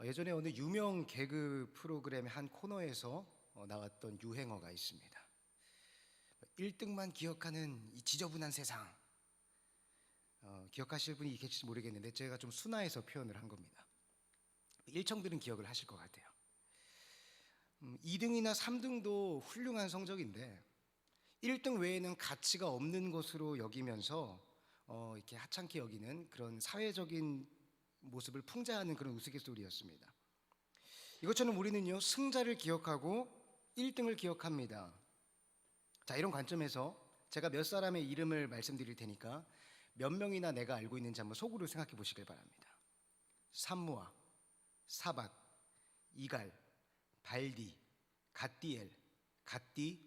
예전에 어느 유명 개그 프로그램의 한 코너에서 나왔던 유행어가 있습니다. 1등만 기억하는 이 지저분한 세상. 기억하실 분이 계실지 모르겠는데 제가 좀 순화해서 표현을 한 겁니다. 일청들은 기억을 하실 것 같아요. 2등이나 3등도 훌륭한 성적인데 1등 외에는 가치가 없는 것으로 여기면서 이렇게 하찮게 여기는 그런 사회적인 모습을 풍자하는 그런 우스갯소리였습니다. 이것처럼 우리는요, 승자를 기억하고 1등을 기억합니다. 자, 이런 관점에서 제가 몇 사람의 이름을 말씀드릴 테니까 몇 명이나 내가 알고 있는지 한번 속으로 생각해 보시길 바랍니다. 산무아, 사박, 이갈, 발디, 갓디엘, 갓디,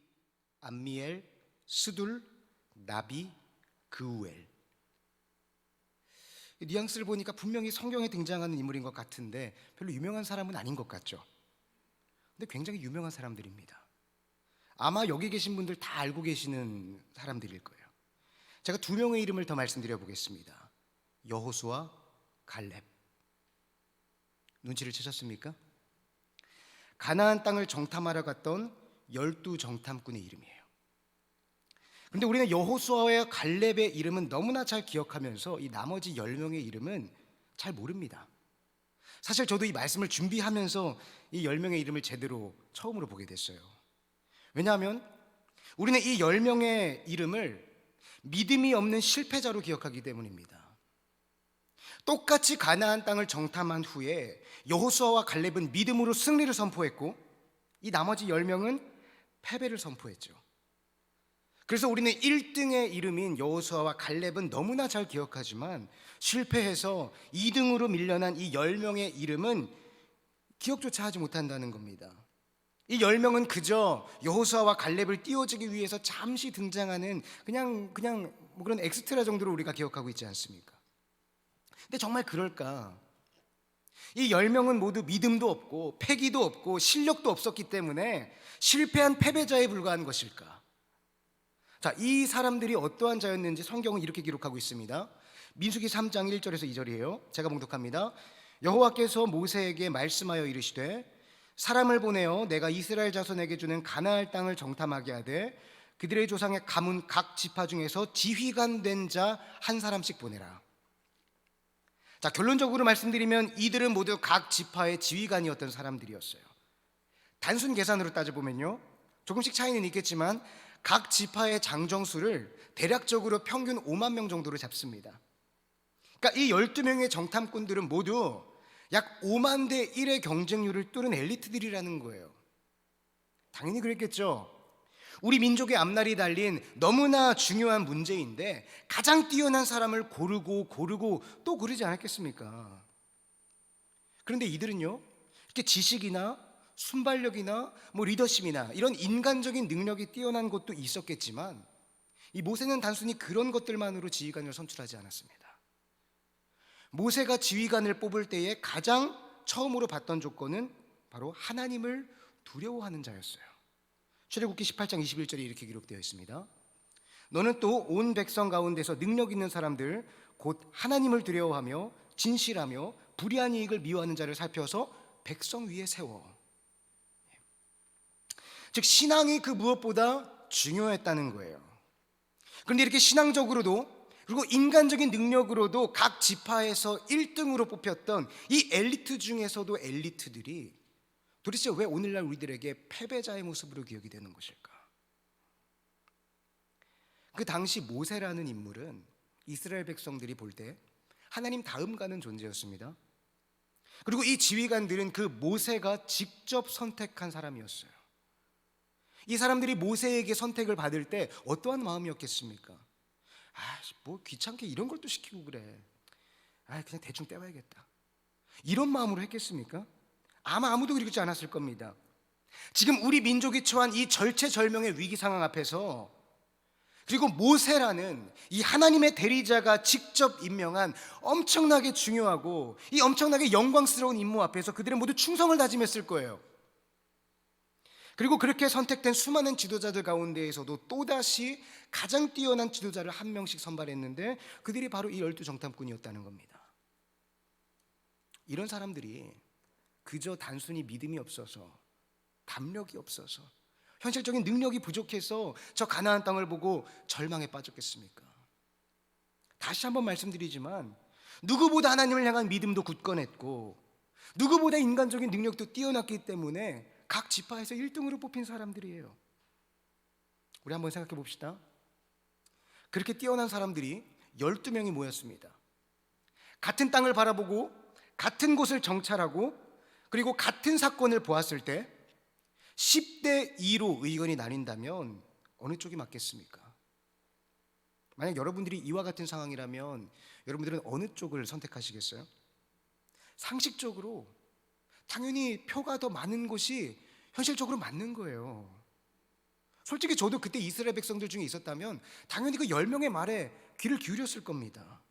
암미엘, 스둘, 나비, 그우엘. 뉘앙스를 보니까 분명히 성경에 등장하는 인물인 것 같은데 별로 유명한 사람은 아닌 것 같죠. 근데 굉장히 유명한 사람들입니다. 아마 여기 계신 분들 다 알고 계시는 사람들일 거예요. 제가 두 명의 이름을 더 말씀드려 보겠습니다. 여호수아, 갈렙. 눈치를 채셨습니까? 가나안 땅을 정탐하러 갔던 12 정탐꾼의 이름이에요. 그런데 우리는 여호수아와 갈렙의 이름은 너무나 잘 기억하면서 이 나머지 10명의 이름은 잘 모릅니다. 사실 저도 이 말씀을 준비하면서 이 10명의 이름을 제대로 처음으로 보게 됐어요. 왜냐하면 우리는 이 10명의 이름을 믿음이 없는 실패자로 기억하기 때문입니다. 똑같이 가나안 땅을 정탐한 후에 여호수아와 갈렙은 믿음으로 승리를 선포했고 이 나머지 10명은 패배를 선포했죠. 그래서 우리는 1등의 이름인 여호수아와 갈렙은 너무나 잘 기억하지만 실패해서 2등으로 밀려난 이 10명의 이름은 기억조차 하지 못한다는 겁니다. 이 10명은 그저 여호수아와 갈렙을 띄워주기 위해서 잠시 등장하는 그냥 뭐 그런 엑스트라 정도로 우리가 기억하고 있지 않습니까? 근데 정말 그럴까? 이 10명은 모두 믿음도 없고 패기도 없고 실력도 없었기 때문에 실패한 패배자에 불과한 것일까? 자, 이 사람들이 어떠한 자였는지 성경은 이렇게 기록하고 있습니다. 민수기 3장 1절에서 2절이에요. 제가 봉독합니다. 여호와께서 모세에게 말씀하여 이르시되 사람을 보내어 내가 이스라엘 자손에게 주는 가나안 땅을 정탐하게 하되 그들의 조상의 가문 각 지파 중에서 지휘관 된 자 한 사람씩 보내라. 자, 결론적으로 말씀드리면 이들은 모두 각 지파의 지휘관이었던 사람들이었어요. 단순 계산으로 따져보면요, 조금씩 차이는 있겠지만 각 지파의 장정수를 대략적으로 평균 5만 명 정도로 잡습니다. 그러니까 이 12명의 정탐꾼들은 모두 약 5만 대 1의 경쟁률을 뚫은 엘리트들이라는 거예요. 당연히 그랬겠죠. 우리 민족의 앞날이 달린 너무나 중요한 문제인데 가장 뛰어난 사람을 고르고 또 고르지 않았겠습니까? 그런데 이들은요, 이렇게 지식이나 순발력이나 리더십이나 이런 인간적인 능력이 뛰어난 것도 있었겠지만 이 모세는 단순히 그런 것들만으로 지휘관을 선출하지 않았습니다. 모세가 지휘관을 뽑을 때에 가장 처음으로 봤던 조건은 바로 하나님을 두려워하는 자였어요. 출애굽기 18장 21절에 이렇게 기록되어 있습니다. 너는 또 온 백성 가운데서 능력 있는 사람들 곧 하나님을 두려워하며 진실하며 불의한 이익을 미워하는 자를 살펴서 백성 위에 세워. 즉 신앙이 그 무엇보다 중요했다는 거예요. 그런데 이렇게 신앙적으로도 그리고 인간적인 능력으로도 각 지파에서 1등으로 뽑혔던 이 엘리트 중에서도 엘리트들이 도대체 왜 오늘날 우리들에게 패배자의 모습으로 기억이 되는 것일까? 그 당시 모세라는 인물은 이스라엘 백성들이 볼 때 하나님 다음 가는 존재였습니다. 그리고 이 지휘관들은 그 모세가 직접 선택한 사람이었어요. 이 사람들이 모세에게 선택을 받을 때 어떠한 마음이었겠습니까? 뭐 귀찮게 이런 걸 또 시키고 그래. 그냥 대충 떼와야겠다. 이런 마음으로 했겠습니까? 아마 아무도 그러지 않았을 겁니다. 지금 우리 민족이 처한 이 절체절명의 위기 상황 앞에서 그리고 모세라는 이 하나님의 대리자가 직접 임명한 엄청나게 중요하고 이 엄청나게 영광스러운 임무 앞에서 그들은 모두 충성을 다짐했을 거예요. 그리고 그렇게 선택된 수많은 지도자들 가운데에서도 또다시 가장 뛰어난 지도자를 한 명씩 선발했는데 그들이 바로 이 12 정탐꾼이었다는 겁니다. 이런 사람들이 그저 단순히 믿음이 없어서, 담력이 없어서, 현실적인 능력이 부족해서 저 가나안 땅을 보고 절망에 빠졌겠습니까? 다시 한번 말씀드리지만 누구보다 하나님을 향한 믿음도 굳건했고 누구보다 인간적인 능력도 뛰어났기 때문에 각 지파에서 1등으로 뽑힌 사람들이에요. 우리 한번 생각해 봅시다. 그렇게 뛰어난 사람들이 12명이 모였습니다. 같은 땅을 바라보고 같은 곳을 정찰하고 그리고 같은 사건을 보았을 때 10대 2로 의견이 나뉜다면 어느 쪽이 맞겠습니까? 만약 여러분들이 이와 같은 상황이라면 여러분들은 어느 쪽을 선택하시겠어요? 상식적으로 당연히 표가 더 많은 곳이 현실적으로 맞는 거예요. 솔직히 저도 그때 이스라엘 백성들 중에 있었다면 당연히 그 10명의 말에 귀를 기울였을 겁니다.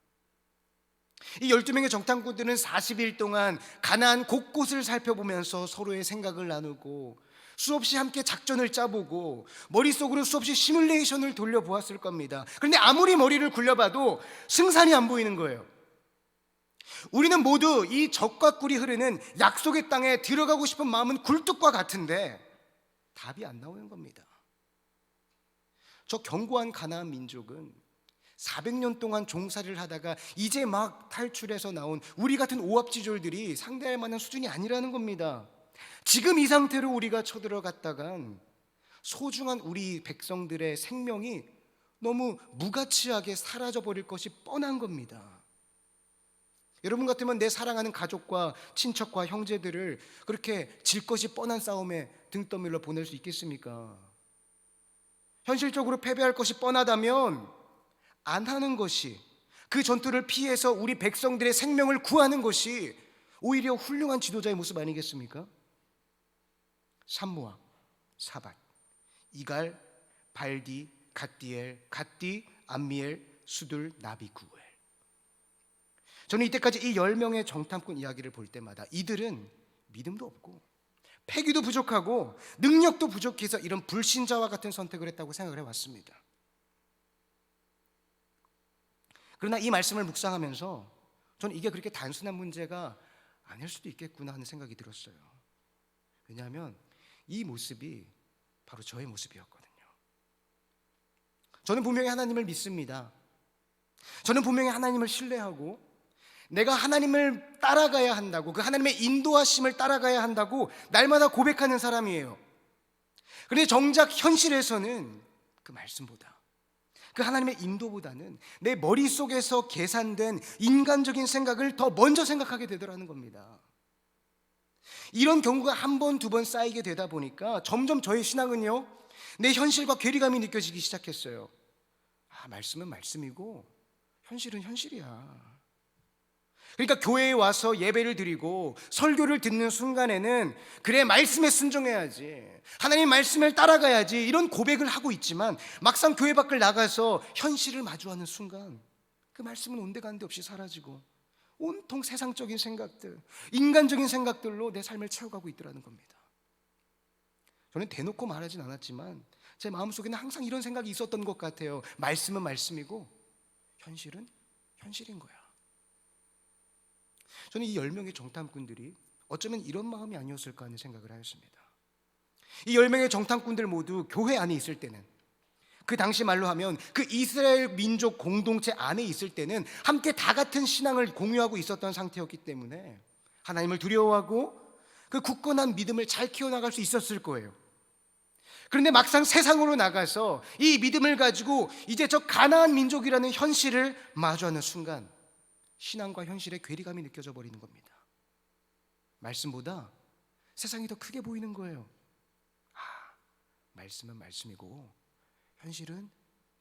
이 12명의 정탐꾼들은 40일 동안 가나안 곳곳을 살펴보면서 서로의 생각을 나누고 수없이 함께 작전을 짜보고 머릿속으로 수없이 시뮬레이션을 돌려보았을 겁니다. 그런데 아무리 머리를 굴려봐도 승산이 안 보이는 거예요. 우리는 모두 이 적과 꿀이 흐르는 약속의 땅에 들어가고 싶은 마음은 굴뚝과 같은데 답이 안 나오는 겁니다. 저 견고한 가나안 민족은 400년 동안 종살이를 하다가 이제 막 탈출해서 나온 우리 같은 오합지졸들이 상대할 만한 수준이 아니라는 겁니다. 지금 이 상태로 우리가 쳐들어갔다간 소중한 우리 백성들의 생명이 너무 무가치하게 사라져버릴 것이 뻔한 겁니다. 여러분 같으면 내 사랑하는 가족과 친척과 형제들을 그렇게 질 것이 뻔한 싸움에 등 떠밀러 보낼 수 있겠습니까? 현실적으로 패배할 것이 뻔하다면 안 하는 것이, 그 전투를 피해서 우리 백성들의 생명을 구하는 것이 오히려 훌륭한 지도자의 모습 아니겠습니까? 산무아, 사밧, 이갈, 발디, 갓디엘, 갓디, 암미엘, 수둘, 나비, 구엘. 저는 이때까지 이 10명의 정탐꾼 이야기를 볼 때마다 이들은 믿음도 없고 패기도 부족하고 능력도 부족해서 이런 불신자와 같은 선택을 했다고 생각을 해왔습니다. 그러나 이 말씀을 묵상하면서 저는 이게 그렇게 단순한 문제가 아닐 수도 있겠구나 하는 생각이 들었어요. 왜냐하면 이 모습이 바로 저의 모습이었거든요. 저는 분명히 하나님을 믿습니다. 저는 분명히 하나님을 신뢰하고 내가 하나님을 따라가야 한다고, 그 하나님의 인도하심을 따라가야 한다고 날마다 고백하는 사람이에요. 그런데 정작 현실에서는 그 말씀보다, 그 하나님의 인도보다는 내 머릿속에서 계산된 인간적인 생각을 더 먼저 생각하게 되더라는 겁니다. 이런 경우가 한 번, 두 번 쌓이게 되다 보니까 점점 저의 신앙은요, 내 현실과 괴리감이 느껴지기 시작했어요. 말씀은 말씀이고 현실은 현실이야. 그러니까 교회에 와서 예배를 드리고 설교를 듣는 순간에는 그래, 말씀에 순종해야지, 하나님 말씀을 따라가야지, 이런 고백을 하고 있지만 막상 교회 밖을 나가서 현실을 마주하는 순간 그 말씀은 온데간데 없이 사라지고 온통 세상적인 생각들, 인간적인 생각들로 내 삶을 채워가고 있더라는 겁니다. 저는 대놓고 말하진 않았지만 제 마음속에는 항상 이런 생각이 있었던 것 같아요. 말씀은 말씀이고 현실은 현실인 거야. 저는 이 10명의 정탐꾼들이 어쩌면 이런 마음이 아니었을까 하는 생각을 하였습니다. 이 10명의 정탐꾼들 모두 교회 안에 있을 때는, 그 당시 말로 하면 그 이스라엘 민족 공동체 안에 있을 때는 함께 다 같은 신앙을 공유하고 있었던 상태였기 때문에 하나님을 두려워하고 그 굳건한 믿음을 잘 키워나갈 수 있었을 거예요. 그런데 막상 세상으로 나가서 이 믿음을 가지고 이제 저 가나안 민족이라는 현실을 마주하는 순간 신앙과 현실의 괴리감이 느껴져 버리는 겁니다. 말씀보다 세상이 더 크게 보이는 거예요. 말씀은 말씀이고 현실은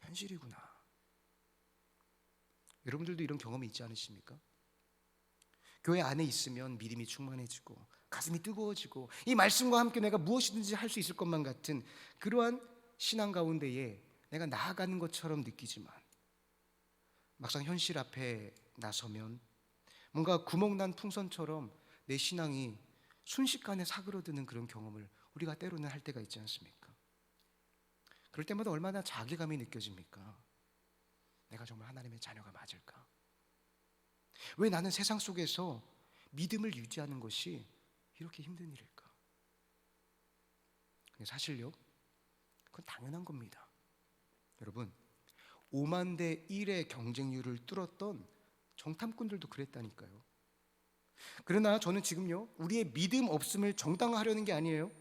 현실이구나. 여러분들도 이런 경험이 있지 않으십니까? 교회 안에 있으면 믿음이 충만해지고 가슴이 뜨거워지고 이 말씀과 함께 내가 무엇이든지 할 수 있을 것만 같은 그러한 신앙 가운데에 내가 나아가는 것처럼 느끼지만 막상 현실 앞에 나서면 뭔가 구멍난 풍선처럼 내 신앙이 순식간에 사그러드는 그런 경험을 우리가 때로는 할 때가 있지 않습니까? 그럴 때마다 얼마나 자괴감이 느껴집니까? 내가 정말 하나님의 자녀가 맞을까? 왜 나는 세상 속에서 믿음을 유지하는 것이 이렇게 힘든 일일까? 근데 사실요, 그건 당연한 겁니다. 여러분, 5만 대 1의 경쟁률을 뚫었던 정탐꾼들도 그랬다니까요. 그러나 저는 지금요, 우리의 믿음 없음을 정당화하려는 게 아니에요.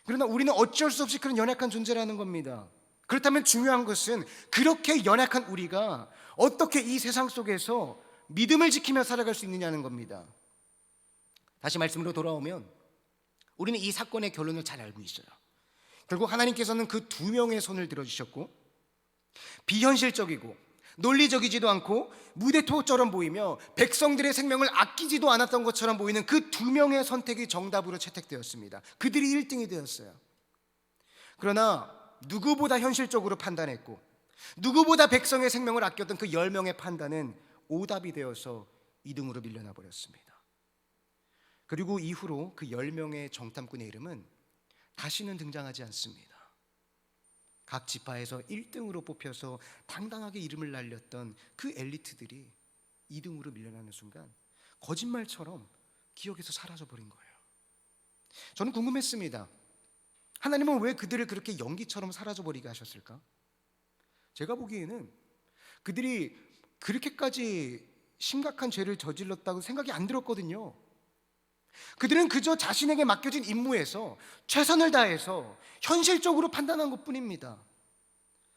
그러나 우리는 어쩔 수 없이 그런 연약한 존재라는 겁니다. 그렇다면 중요한 것은 그렇게 연약한 우리가 어떻게 이 세상 속에서 믿음을 지키며 살아갈 수 있느냐는 겁니다. 다시 말씀으로 돌아오면 우리는 이 사건의 결론을 잘 알고 있어요. 결국 하나님께서는 그 두 명의 손을 들어주셨고, 비현실적이고 논리적이지도 않고 무대토처럼 보이며 백성들의 생명을 아끼지도 않았던 것처럼 보이는 그 두 명의 선택이 정답으로 채택되었습니다. 그들이 1등이 되었어요. 그러나 누구보다 현실적으로 판단했고 누구보다 백성의 생명을 아꼈던 그 10명의 판단은 오답이 되어서 2등으로 밀려나 버렸습니다. 그리고 이후로 그 10명의 정탐꾼의 이름은 다시는 등장하지 않습니다. 각 지파에서 1등으로 뽑혀서 당당하게 이름을 날렸던 그 엘리트들이 2등으로 밀려나는 순간 거짓말처럼 기억에서 사라져버린 거예요. 저는 궁금했습니다. 하나님은 왜 그들을 그렇게 연기처럼 사라져버리게 하셨을까? 제가 보기에는 그들이 그렇게까지 심각한 죄를 저질렀다고 생각이 안 들었거든요. 그들은 그저 자신에게 맡겨진 임무에서 최선을 다해서 현실적으로 판단한 것뿐입니다.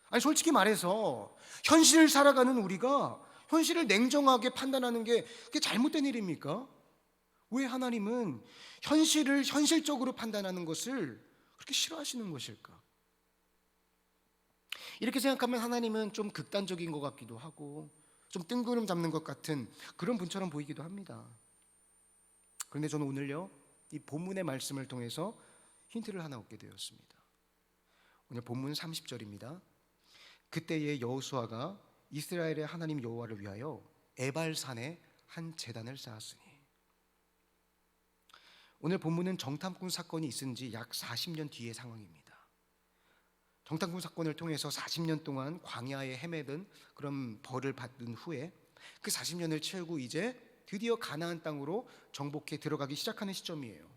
아니, 솔직히 말해서 현실을 살아가는 우리가 현실을 냉정하게 판단하는 게 그게 잘못된 일입니까? 왜 하나님은 현실을 현실적으로 판단하는 것을 그렇게 싫어하시는 것일까? 이렇게 생각하면 하나님은 좀 극단적인 것 같기도 하고 좀 뜬구름 잡는 것 같은 그런 분처럼 보이기도 합니다. 그런데 저는 오늘요, 이 본문의 말씀을 통해서 힌트를 하나 얻게 되었습니다. 오늘 본문 30절입니다. 그때에 여호수아가 이스라엘의 하나님 여호와를 위하여 에발산에 한 제단을 쌓았으니. 오늘 본문은 정탐꾼 사건이 있은 지 약 40년 뒤의 상황입니다. 정탐꾼 사건을 통해서 40년 동안 광야에 헤매던 그런 벌을 받은 후에 그 40년을 채우고 이제 드디어 가나안 땅으로 정복해 들어가기 시작하는 시점이에요.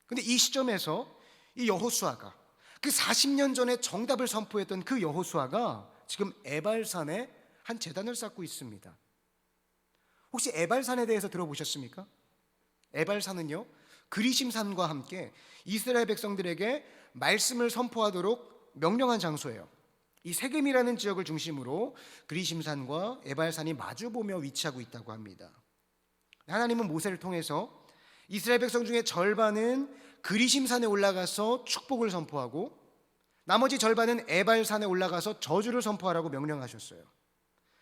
근데 이 시점에서 이 여호수아가 그 40년 전에 정답을 선포했던 그 여호수아가 지금 에발산에 한 제단을 쌓고 있습니다. 혹시 에발산에 대해서 들어보셨습니까? 에발산은요, 그리심산과 함께 이스라엘 백성들에게 말씀을 선포하도록 명령한 장소예요. 이 세겜이라는 지역을 중심으로 그리심산과 에발산이 마주보며 위치하고 있다고 합니다. 하나님은 모세를 통해서 이스라엘 백성 중에 절반은 그리심산에 올라가서 축복을 선포하고 나머지 절반은 에발산에 올라가서 저주를 선포하라고 명령하셨어요.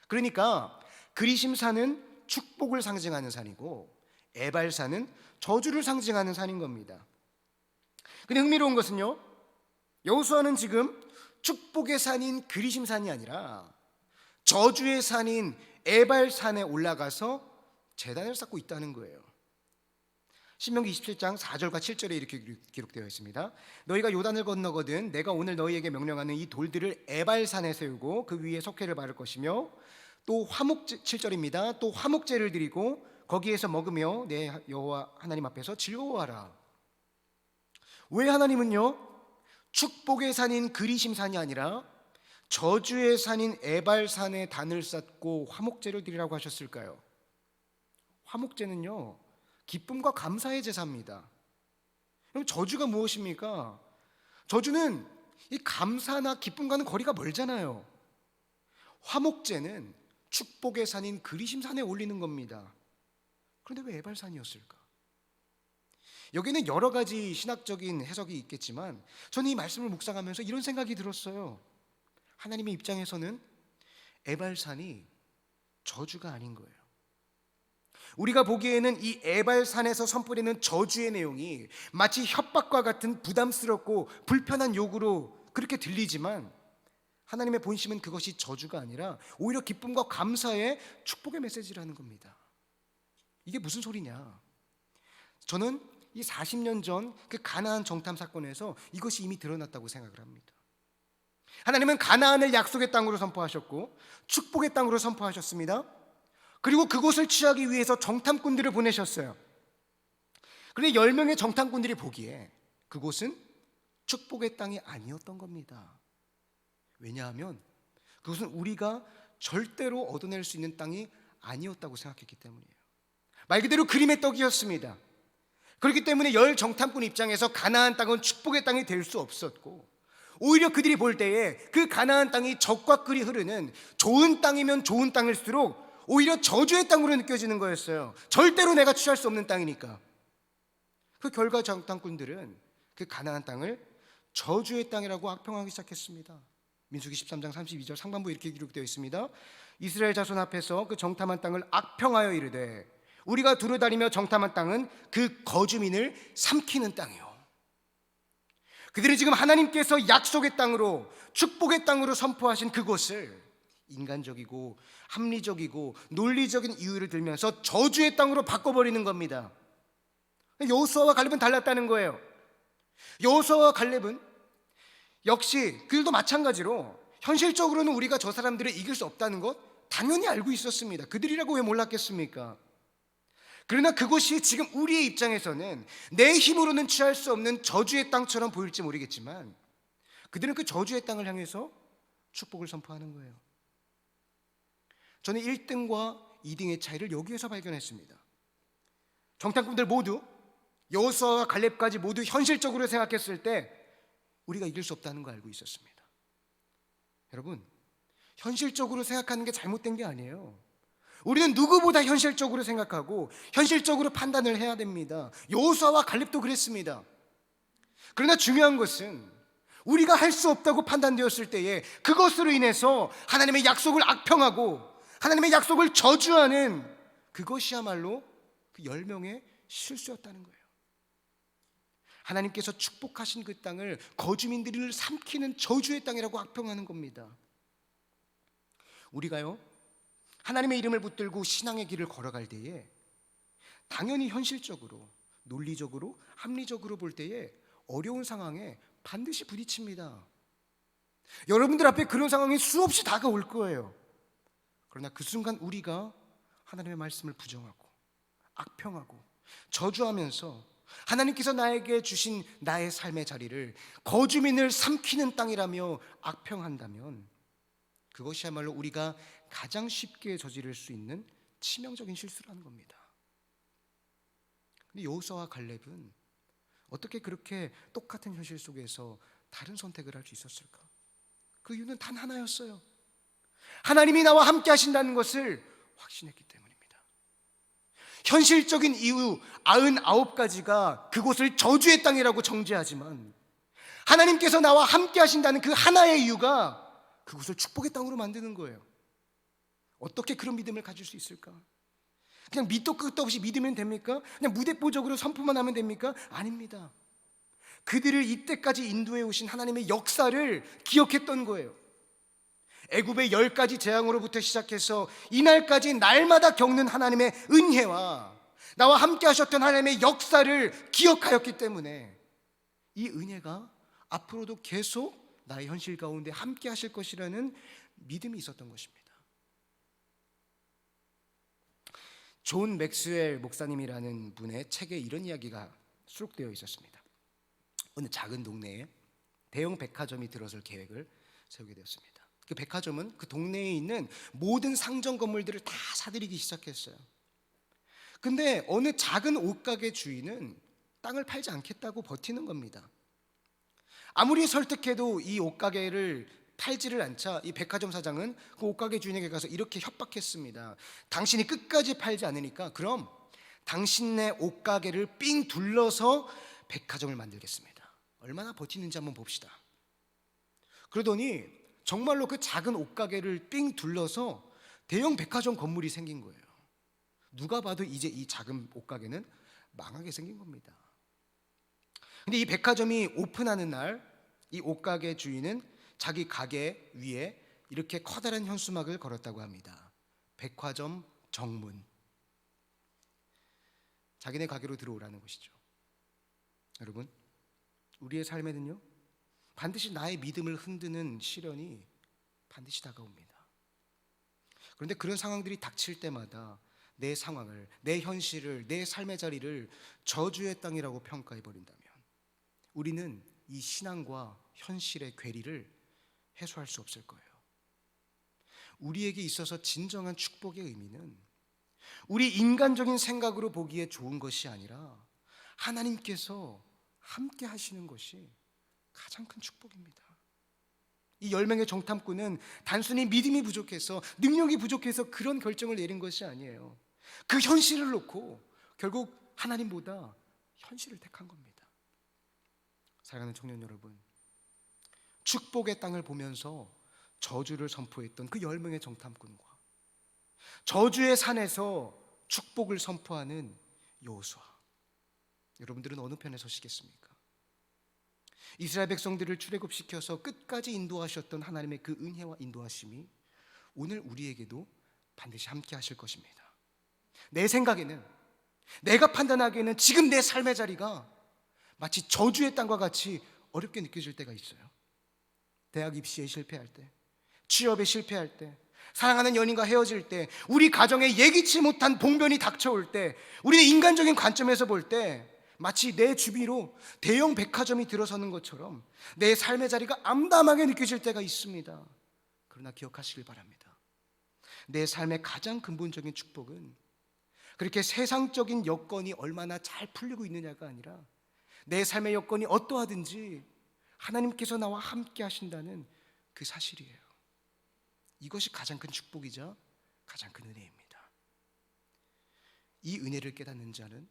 그러니까 그리심산은 축복을 상징하는 산이고 에발산은 저주를 상징하는 산인 겁니다. 근데 흥미로운 것은요, 여호수아는 지금 축복의 산인 그리심산이 아니라 저주의 산인 에발산에 올라가서 제단을 쌓고 있다는 거예요. 신명기 27장 4절과 7절에 이렇게 기록되어 있습니다. 너희가 요단을 건너거든 내가 오늘 너희에게 명령하는 이 돌들을 에발산에 세우고 그 위에 석회를 바를 것이며 또 화목제, 7절입니다. 또 화목제를 드리고 거기에서 먹으며 내 여호와 하나님 앞에서 즐거워하라. 왜 하나님은요, 축복의 산인 그리심산이 아니라 저주의 산인 에발산에 단을 쌓고 화목제를 드리라고 하셨을까요? 화목제는요, 기쁨과 감사의 제사입니다. 그럼 저주가 무엇입니까? 저주는 이 감사나 기쁨과는 거리가 멀잖아요. 화목제는 축복의 산인 그리심산에 올리는 겁니다. 그런데 왜 에발산이었을까? 여기는 여러 가지 신학적인 해석이 있겠지만 저는 이 말씀을 묵상하면서 이런 생각이 들었어요. 하나님의 입장에서는 에발산이 저주가 아닌 거예요. 우리가 보기에는 이 에발산에서 선포되는 저주의 내용이 마치 협박과 같은 부담스럽고 불편한 요구로 그렇게 들리지만 하나님의 본심은 그것이 저주가 아니라 오히려 기쁨과 감사의 축복의 메시지라는 겁니다. 이게 무슨 소리냐? 저는 이 40년 전 그 가나안 정탐 사건에서 이것이 이미 드러났다고 생각을 합니다. 하나님은 가나안을 약속의 땅으로 선포하셨고 축복의 땅으로 선포하셨습니다. 그리고 그곳을 취하기 위해서 정탐꾼들을 보내셨어요. 그런데 10명의 정탐꾼들이 보기에 그곳은 축복의 땅이 아니었던 겁니다. 왜냐하면 그것은 우리가 절대로 얻어낼 수 있는 땅이 아니었다고 생각했기 때문이에요. 말 그대로 그림의 떡이었습니다. 그렇기 때문에 10 정탐꾼 입장에서 가나안 땅은 축복의 땅이 될 수 없었고, 오히려 그들이 볼 때에 그 가나안 땅이 적과 꿀이 흐르는 좋은 땅이면 좋은 땅일수록 오히려 저주의 땅으로 느껴지는 거였어요. 절대로 내가 취할 수 없는 땅이니까. 그 결과 정탐꾼들은 그 가나안 땅을 저주의 땅이라고 악평하기 시작했습니다. 민수기 13장 32절 상반부에 이렇게 기록되어 있습니다. 이스라엘 자손 앞에서 그 정탐한 땅을 악평하여 이르되 우리가 두루다니며 정탐한 땅은 그 거주민을 삼키는 땅이요. 그들은 지금 하나님께서 약속의 땅으로, 축복의 땅으로 선포하신 그곳을 인간적이고 합리적이고 논리적인 이유를 들면서 저주의 땅으로 바꿔버리는 겁니다. 여호수아와 갈렙은 달랐다는 거예요. 여호수아와 갈렙은 역시 그들도 마찬가지로 현실적으로는 우리가 저 사람들을 이길 수 없다는 것 당연히 알고 있었습니다. 그들이라고 왜 몰랐겠습니까? 그러나 그것이 지금 우리의 입장에서는 내 힘으로는 취할 수 없는 저주의 땅처럼 보일지 모르겠지만 그들은 그 저주의 땅을 향해서 축복을 선포하는 거예요. 저는 1등과 2등의 차이를 여기에서 발견했습니다. 정탐꾼들 모두, 여호수아와 갈렙까지 모두 현실적으로 생각했을 때 우리가 이길 수 없다는 거 알고 있었습니다. 여러분, 현실적으로 생각하는 게 잘못된 게 아니에요. 우리는 누구보다 현실적으로 생각하고 현실적으로 판단을 해야 됩니다. 여호수아와 갈렙도 그랬습니다. 그러나 중요한 것은 우리가 할 수 없다고 판단되었을 때에 그것으로 인해서 하나님의 약속을 악평하고 하나님의 약속을 저주하는 그것이야말로 그 10명의 실수였다는 거예요. 하나님께서 축복하신 그 땅을 거주민들을 삼키는 저주의 땅이라고 악평하는 겁니다. 우리가요, 하나님의 이름을 붙들고 신앙의 길을 걸어갈 때에 당연히 현실적으로, 논리적으로, 합리적으로 볼 때에 어려운 상황에 반드시 부딪힙니다. 여러분들 앞에 그런 상황이 수없이 다가올 거예요. 그러나 그 순간 우리가 하나님의 말씀을 부정하고 악평하고 저주하면서 하나님께서 나에게 주신 나의 삶의 자리를 거주민을 삼키는 땅이라며 악평한다면 그것이야말로 우리가 가장 쉽게 저지를 수 있는 치명적인 실수라는 겁니다. 근데 여호수아와 갈렙은 어떻게 그렇게 똑같은 현실 속에서 다른 선택을 할 수 있었을까? 그 이유는 단 하나였어요. 하나님이 나와 함께 하신다는 것을 확신했기 때문입니다. 현실적인 이유 99가지가 그곳을 저주의 땅이라고 정죄하지만 하나님께서 나와 함께 하신다는 그 하나의 이유가 그곳을 축복의 땅으로 만드는 거예요. 어떻게 그런 믿음을 가질 수 있을까? 그냥 밑도 끝도 없이 믿으면 됩니까? 그냥 무대뽀적으로 선포만 하면 됩니까? 아닙니다. 그들을 이때까지 인도해 오신 하나님의 역사를 기억했던 거예요. 애굽의 10가지 재앙으로부터 시작해서 이날까지 날마다 겪는 하나님의 은혜와 나와 함께 하셨던 하나님의 역사를 기억하였기 때문에 이 은혜가 앞으로도 계속 나의 현실 가운데 함께 하실 것이라는 믿음이 있었던 것입니다. 존 맥스웰 목사님이라는 분의 책에 이런 이야기가 수록되어 있었습니다. 어느 작은 동네에 대형 백화점이 들어설 계획을 세우게 되었습니다. 그 백화점은 그 동네에 있는 모든 상점 건물들을 다 사들이기 시작했어요. 근데 어느 작은 옷가게 주인은 땅을 팔지 않겠다고 버티는 겁니다. 아무리 설득해도 이 옷가게를 팔지를 않자 이 백화점 사장은 그 옷가게 주인에게 가서 이렇게 협박했습니다. 당신이 끝까지 팔지 않으니까 그럼 당신네 옷가게를 삥 둘러서 백화점을 만들겠습니다. 얼마나 버티는지 한번 봅시다. 그러더니 정말로 그 작은 옷가게를 삥 둘러서 대형 백화점 건물이 생긴 거예요. 누가 봐도 이제 이 작은 옷가게는 망하게 생긴 겁니다. 근데 이 백화점이 오픈하는 날 이 옷가게 주인은 자기 가게 위에 이렇게 커다란 현수막을 걸었다고 합니다. 백화점 정문. 자기네 가게로 들어오라는 것이죠. 여러분, 우리의 삶에는요 반드시 나의 믿음을 흔드는 시련이 반드시 다가옵니다. 그런데 그런 상황들이 닥칠 때마다 내 상황을, 내 현실을, 내 삶의 자리를 저주의 땅이라고 평가해 버린다면 우리는 이 신앙과 현실의 괴리를 해소할 수 없을 거예요. 우리에게 있어서 진정한 축복의 의미는 우리 인간적인 생각으로 보기에 좋은 것이 아니라 하나님께서 함께 하시는 것이 가장 큰 축복입니다. 이 10명의 정탐꾼은 단순히 믿음이 부족해서, 능력이 부족해서 그런 결정을 내린 것이 아니에요. 그 현실을 놓고 결국 하나님보다 현실을 택한 겁니다. 사랑하는 청년 여러분, 축복의 땅을 보면서 저주를 선포했던 그 10명의 정탐꾼과 저주의 산에서 축복을 선포하는 여호수아, 여러분들은 어느 편에 서시겠습니까? 이스라엘 백성들을 출애굽시켜서 끝까지 인도하셨던 하나님의 그 은혜와 인도하심이 오늘 우리에게도 반드시 함께 하실 것입니다. 내 생각에는, 내가 판단하기에는 지금 내 삶의 자리가 마치 저주의 땅과 같이 어렵게 느껴질 때가 있어요. 대학 입시에 실패할 때, 취업에 실패할 때, 사랑하는 연인과 헤어질 때, 우리 가정에 예기치 못한 봉변이 닥쳐올 때, 우리는 인간적인 관점에서 볼 때 마치 내 주위로 대형 백화점이 들어서는 것처럼 내 삶의 자리가 암담하게 느껴질 때가 있습니다. 그러나 기억하시길 바랍니다. 내 삶의 가장 근본적인 축복은 그렇게 세상적인 여건이 얼마나 잘 풀리고 있느냐가 아니라 내 삶의 여건이 어떠하든지 하나님께서 나와 함께 하신다는 그 사실이에요. 이것이 가장 큰 축복이자 가장 큰 은혜입니다. 이 은혜를 깨닫는 자는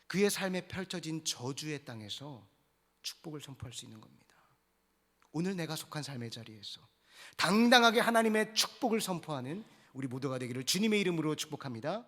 그의 삶에 펼쳐진 저주의 땅에서 축복을 선포할 수 있는 겁니다. 오늘 내가 속한 삶의 자리에서 당당하게 하나님의 축복을 선포하는 우리 모두가 되기를 주님의 이름으로 축복합니다.